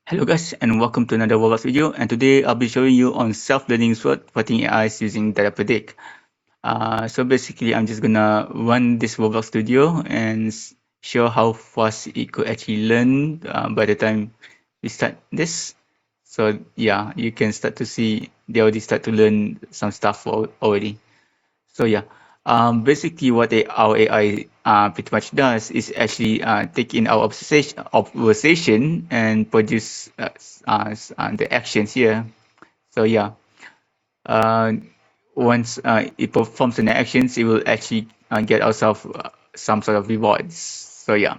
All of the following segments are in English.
Hello guys and welcome to another Roblox video, and today I'll be showing you on self-learning sword fighting AIs using DataPredict. So basically I'm just gonna run this Roblox studio and show how fast it could actually learn by the time we start this. So yeah, you can start to see they already start to learn some stuff already. So yeah, basically what our AI pretty much does is actually take in our observation and produce the actions here. So yeah, uh, once it performs the actions, it will actually get ourselves some sort of rewards. So yeah,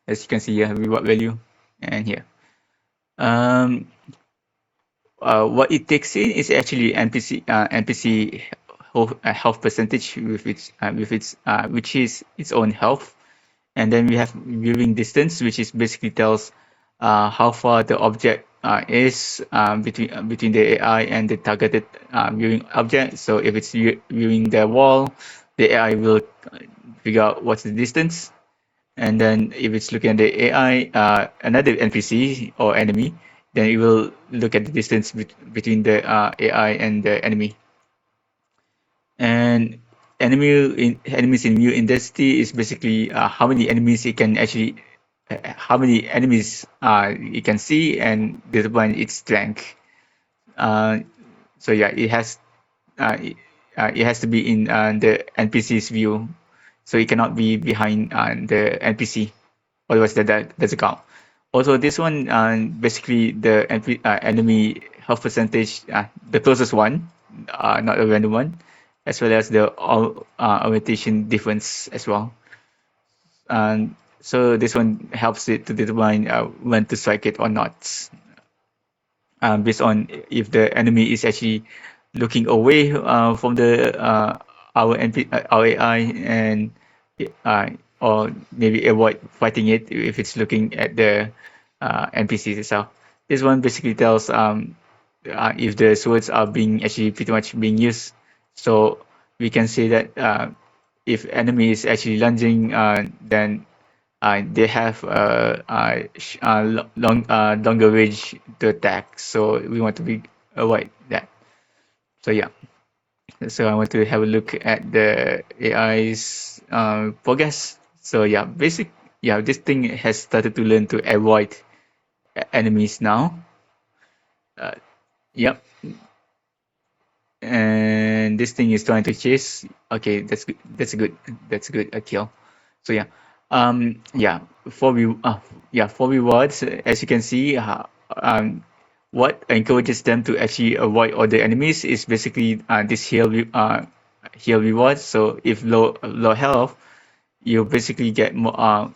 as you can see here, reward value, and here. Um, what it takes in is actually NPC health percentage with its which is its own health, and then we have viewing distance, which is basically tells how far the object is between the AI and the targeted viewing object. So if it's viewing the wall, the AI will figure out what's the distance, and then if it's looking at the AI, another NPC or enemy, then it will look at the distance between the AI and the enemy. And enemies in view intensity is basically how many enemies it can actually, how many enemies it can see and determine its strength. Uh, so yeah, it has to be in the NPC's view, so it cannot be behind the NPC. Otherwise that doesn't count. Also, this one basically the enemy health percentage, the closest one, not a random one, as well as the orientation difference as well. And so this one helps it to determine when to strike it or not, based on if the enemy is actually looking away from the our AI, and uh, or maybe avoid fighting it if it's looking at the NPCs itself. This one basically tells if the swords are being actually pretty much being used. So we can say that if enemy is actually lunging, then they have longer range to attack. So we want to be avoid that. So yeah. So I want to have a look at the AI's progress. So yeah, this thing has started to learn to avoid enemies now. Uh, yep, and this thing is trying to chase. Okay, that's good. That's a good. That's a good kill. So yeah, yeah. For rewards, as you can see, what encourages them to actually avoid other enemies is basically this heal rewards. So if low health, you basically get more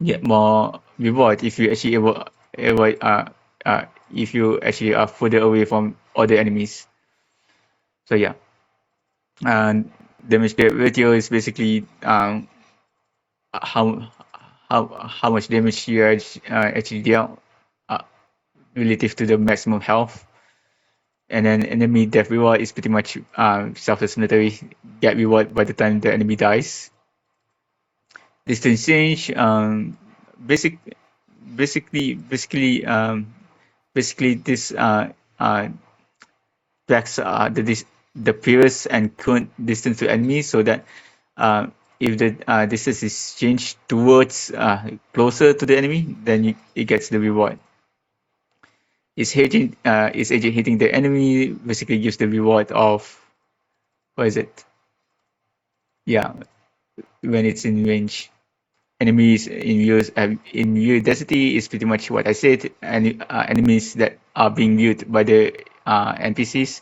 get more reward if you actually avoid if you actually are further away from other enemies. So yeah, and damage ratio is basically how how much damage you are actually deal uh, relative to the maximum health. And then enemy death reward is pretty much self-explanatory. Get reward by the time the enemy dies. Distance change, basic, basically, basically this tracks the previous and current distance to enemy, so that if the distance is changed towards closer to the enemy, then it gets the reward. Is agent hitting the enemy basically gives the reward of, what is it? Yeah, when it's in range. Enemies in view density is pretty much what I said. And enemies that are being viewed by the NPCs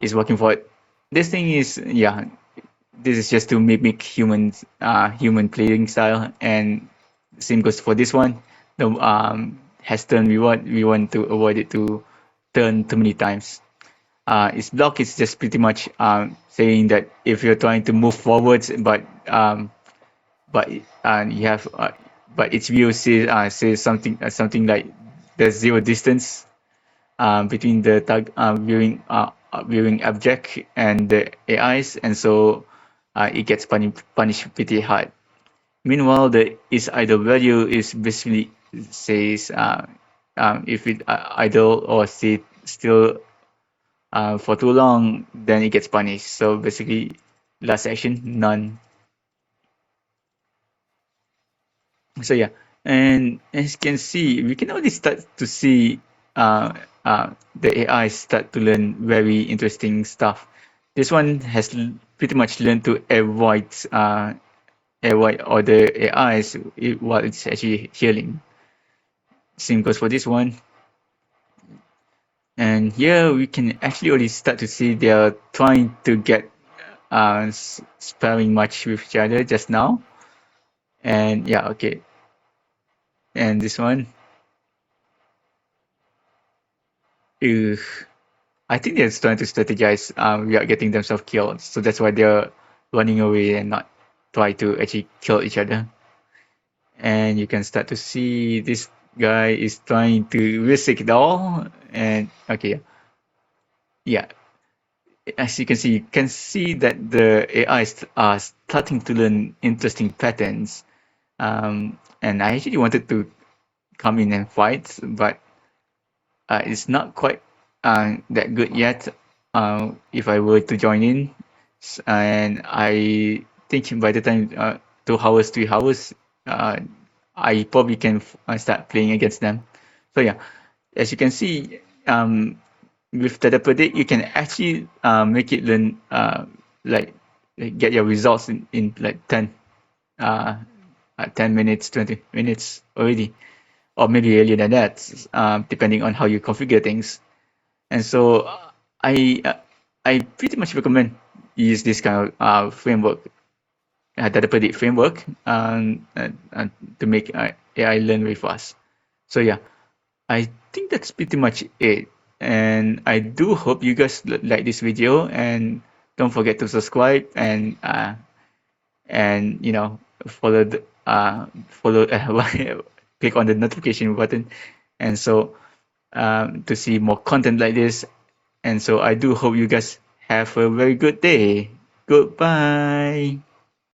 is working for it. This thing is, yeah, this is just to mimic human playing style, and same goes for this one. The has turn we want to avoid it to turn too many times. Its block is just pretty much saying that if you're trying to move forwards, but you have but its view says something like there's zero distance between the viewing object and the AIs, and so it gets punished pretty hard. Meanwhile, the is idle value is basically says if it idle or stay still for too long, then it gets punished. So basically, last action, none. So yeah, and as you can see, we can already start to see the AI start to learn very interesting stuff. This one has pretty much learned to avoid other AIs while it's actually healing. Same goes for this one. And here we can actually already start to see they are trying to get sparring match with each other just now. And yeah, okay. And this one, ugh, I think they're trying to strategize without getting themselves killed. So that's why they're running away and not try to actually kill each other. And you can start to see this guy is trying to risk it all. And okay, yeah, as you can see that the AIs are starting to learn interesting patterns. And I actually wanted to come in and fight, but it's not quite that good yet. If I were to join in, and I think by the time 2 hours, 3 hours, I probably can start playing against them. So yeah, as you can see, with DataPredict, you can actually make it learn like, get your results in like 10 minutes, 20 minutes already, or maybe earlier than that, depending on how you configure things. And so I uh, I pretty much recommend use this kind of framework, DataPredict framework, to make AI learn very fast. So yeah, I think that's pretty much it. And I do hope you guys like this video, and don't forget to subscribe and follow follow click on the notification button, and so to see more content like this. And so I do hope you guys have a very good day. Goodbye.